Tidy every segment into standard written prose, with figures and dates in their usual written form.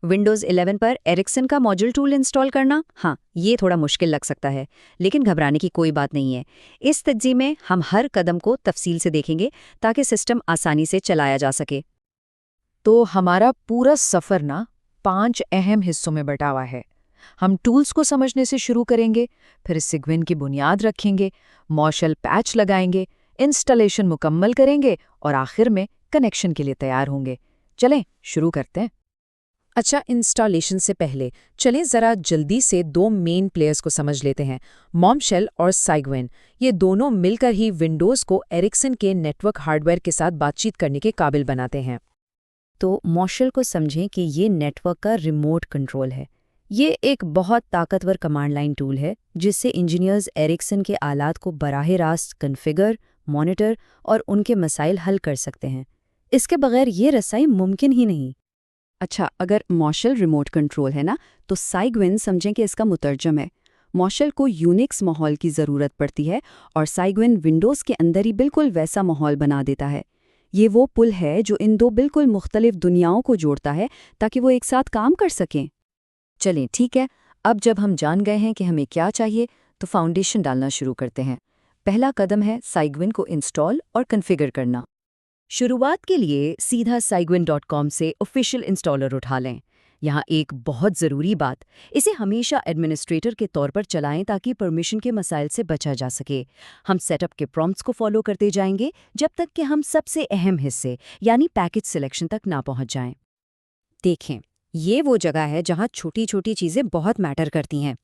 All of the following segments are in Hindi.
विंडोज़ 11 पर एरिक्सन का मॉड्यूल टूल इंस्टॉल करना, हाँ, ये थोड़ा मुश्किल लग सकता है, लेकिन घबराने की कोई बात नहीं है। इस तज्ज़िये में हम हर कदम को तफसील से देखेंगे ताकि सिस्टम आसानी से चलाया जा सके। तो हमारा पूरा सफ़र ना 5 अहम हिस्सों में बटा हुआ है। हम टूल्स को समझने से शुरू करेंगे, फिर सिग्विन की बुनियाद रखेंगे, मॉशल पैच लगाएंगे, इंस्टॉलेशन मुकम्मल करेंगे और आखिर में कनेक्शन के लिए तैयार होंगे। चलें शुरू करते हैं। अच्छा, इंस्टॉलेशन से पहले चलें ज़रा जल्दी से दो मेन प्लेयर्स को समझ लेते हैं, मॉमशेल और साइग्विन। ये दोनों मिलकर ही विंडोज़ को एरिक्सन के नेटवर्क हार्डवेयर के साथ बातचीत करने के काबिल बनाते हैं। तो मॉशल को समझें कि ये नेटवर्क का रिमोट कंट्रोल है। ये एक बहुत ताकतवर कमांड लाइन टूल है जिससे इंजीनियर्स एरिक्सन के आलात को बराह रास्त कन्फिगर, मॉनिटर और उनके मसाइल हल कर सकते हैं। इसके बगैर ये रसाई मुमकिन ही नहीं। अच्छा, अगर मॉशल रिमोट कंट्रोल है ना, तो साइग्विन समझें कि इसका मुतरजम है। मॉशल को यूनिक्स माहौल की ज़रूरत पड़ती है और साइग्विन विंडोज़ के अंदर ही बिल्कुल वैसा माहौल बना देता है। ये वो पुल है जो इन दो बिल्कुल मुख्तलिफ दुनियाओं को जोड़ता है ताकि वो एक साथ काम कर सकें। चलें ठीक है, अब जब हम जान गए हैं कि हमें क्या चाहिए, तो फाउंडेशन डालना शुरू करते हैं। पहला कदम है साइग्विन को इंस्टॉल और कन्फिगर करना। शुरुआत के लिए सीधा साइग्विन.com से ऑफिशियल इंस्टॉलर उठा लें। यहाँ एक बहुत ज़रूरी बात, इसे हमेशा एडमिनिस्ट्रेटर के तौर पर चलाएं ताकि परमिशन के मसाइल से बचा जा सके। हम सेटअप के प्रॉम्प्ट्स को फॉलो करते जाएंगे जब तक कि हम सबसे अहम हिस्से यानी पैकेज सिलेक्शन तक ना पहुँच जाएं। देखें, ये वो जगह है जहाँ छोटी छोटी चीज़ें बहुत मैटर करती हैं।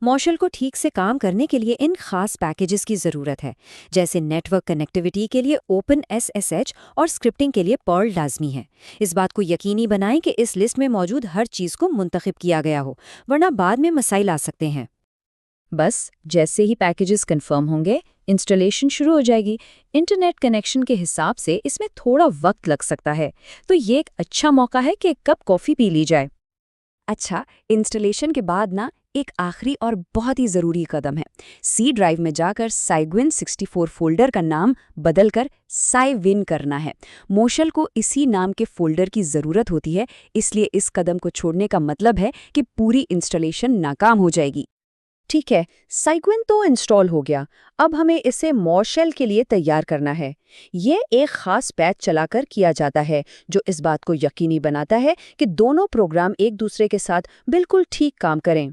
मॉशल को ठीक से काम करने के लिए इन खास पैकेजेस की ज़रूरत है, जैसे नेटवर्क कनेक्टिविटी के लिए ओपन SSH और स्क्रिप्टिंग के लिए पर्ल लाजमी है। इस बात को यकीनी बनाएं कि इस लिस्ट में मौजूद हर चीज़ को मुंतखब किया गया हो, वरना बाद में मसाइल आ सकते हैं। बस जैसे ही पैकेजेस कंफर्म होंगे, इंस्टॉलेशन शुरू हो जाएगी। इंटरनेट कनेक्शन के हिसाब से इसमें थोड़ा वक्त लग सकता है, तो ये एक अच्छा मौका है कि एक कप कॉफ़ी पी ली जाए। अच्छा, इंस्टॉलेशन के बाद ना एक आखिरी और बहुत ही ज़रूरी कदम है। सी ड्राइव में जाकर साइग्विन 64 फोल्डर का नाम बदलकर साइविन करना है। मॉशल को इसी नाम के फोल्डर की ज़रूरत होती है, इसलिए इस कदम को छोड़ने का मतलब है कि पूरी इंस्टॉलेशन नाकाम हो जाएगी। ठीक है, साइग्विन तो इंस्टॉल हो गया। अब हमें इसे मॉशल के लिए तैयार करना है। ये एक खास पैच चलाकर किया जाता है जो इस बात को यकीनी बनाता है कि दोनों प्रोग्राम एक दूसरे के साथ बिल्कुल ठीक काम करें।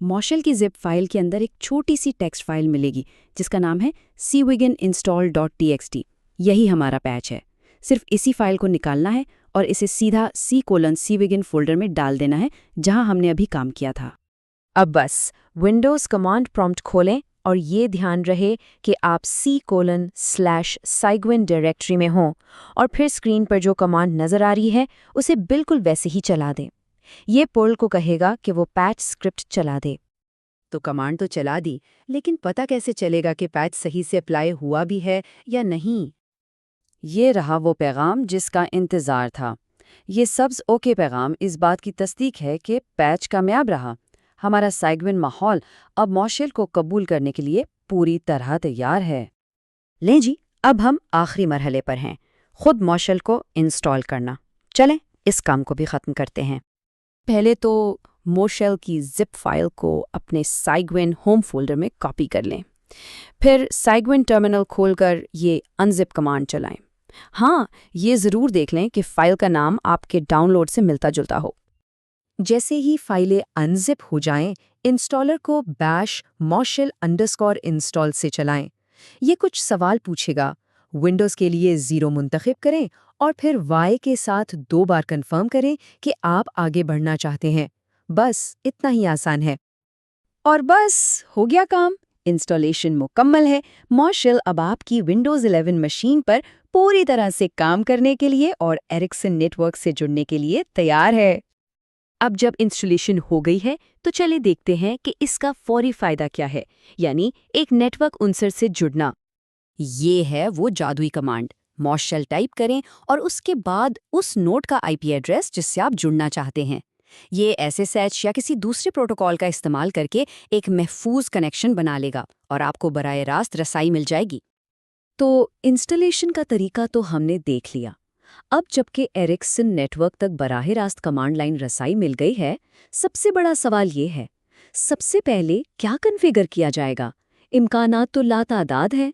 मॉशल की जिप फाइल के अंदर एक छोटी सी टेक्स्ट फाइल मिलेगी जिसका नाम है cwiginInstall.txt। यही हमारा पैच है। सिर्फ इसी फाइल को निकालना है और इसे सीधा C:*cwigin फोल्डर में डाल देना है जहां हमने अभी काम किया था। अब बस विंडोज़ कमांड प्रॉम्प्ट खोलें और ये ध्यान रहे कि आप C:\/ डायरेक्टरी में हों और फिर स्क्रीन पर जो कमांड नज़र आ रही है उसे बिल्कुल वैसे ही चला दें। ये पर्ल को कहेगा कि वो पैच स्क्रिप्ट चला दे। तो कमांड तो चला दी, लेकिन पता कैसे चलेगा कि पैच सही से अप्लाई हुआ भी है या नहीं? ये रहा वो पैगाम जिसका इंतज़ार था। ये सब्ज़ ओके पैगाम इस बात की तस्दीक है कि पैच कामयाब रहा। हमारा साइग्विन माहौल अब मॉशल को कबूल करने के लिए पूरी तरह तैयार है। लें जी, अब हम आखिरी मरहले पर हैं, खुद मॉशल को इंस्टॉल करना। चलें इस काम को भी ख़त्म करते हैं। पहले तो मॉशल की जिप फाइल को अपने साइग्विन होम फोल्डर में कॉपी कर लें। फिर साइग्विन टर्मिनल खोलकर ये अनजिप कमांड चलाएं। हाँ, ये ज़रूर देख लें कि फाइल का नाम आपके डाउनलोड से मिलता जुलता हो। जैसे ही फाइलें अनजिप हो जाएं, इंस्टॉलर को बैश mosshell_install से चलाएं। ये कुछ सवाल पूछेगा। विंडोज़ के लिए 0 मुंतखब करें और फिर Y के साथ 2 बार कंफर्म करें कि आप आगे बढ़ना चाहते हैं। बस इतना ही आसान है। और बस हो गया काम। इंस्टॉलेशन मुकम्मल है। मॉशल अब आपकी विंडोज़ 11 मशीन पर पूरी तरह से काम करने के लिए और एरिक्सन नेटवर्क से जुड़ने के लिए तैयार है। अब जब इंस्टॉलेशन हो गई है तो चलिए देखते हैं कि इसका फौरी फायदा क्या है, यानी एक नेटवर्क उनसर से जुड़ना। ये है वो जादुई कमांड। मॉशल टाइप करें और उसके बाद उस नोड का IP एड्रेस जिससे आप जुड़ना चाहते हैं। ये SSH या किसी दूसरे प्रोटोकॉल का इस्तेमाल करके एक महफूज कनेक्शन बना लेगा और आपको बराह रास्त रसाई मिल जाएगी। तो इंस्टॉलेशन का तरीका तो हमने देख लिया। अब जबकि एरिक्सन नेटवर्क तक बराह रास्त कमांड लाइन रसाई मिल गई है, सबसे बड़ा सवाल ये है, सबसे पहले क्या कन्फिगर किया जाएगा? इम्कानात तो लातादाद हैं,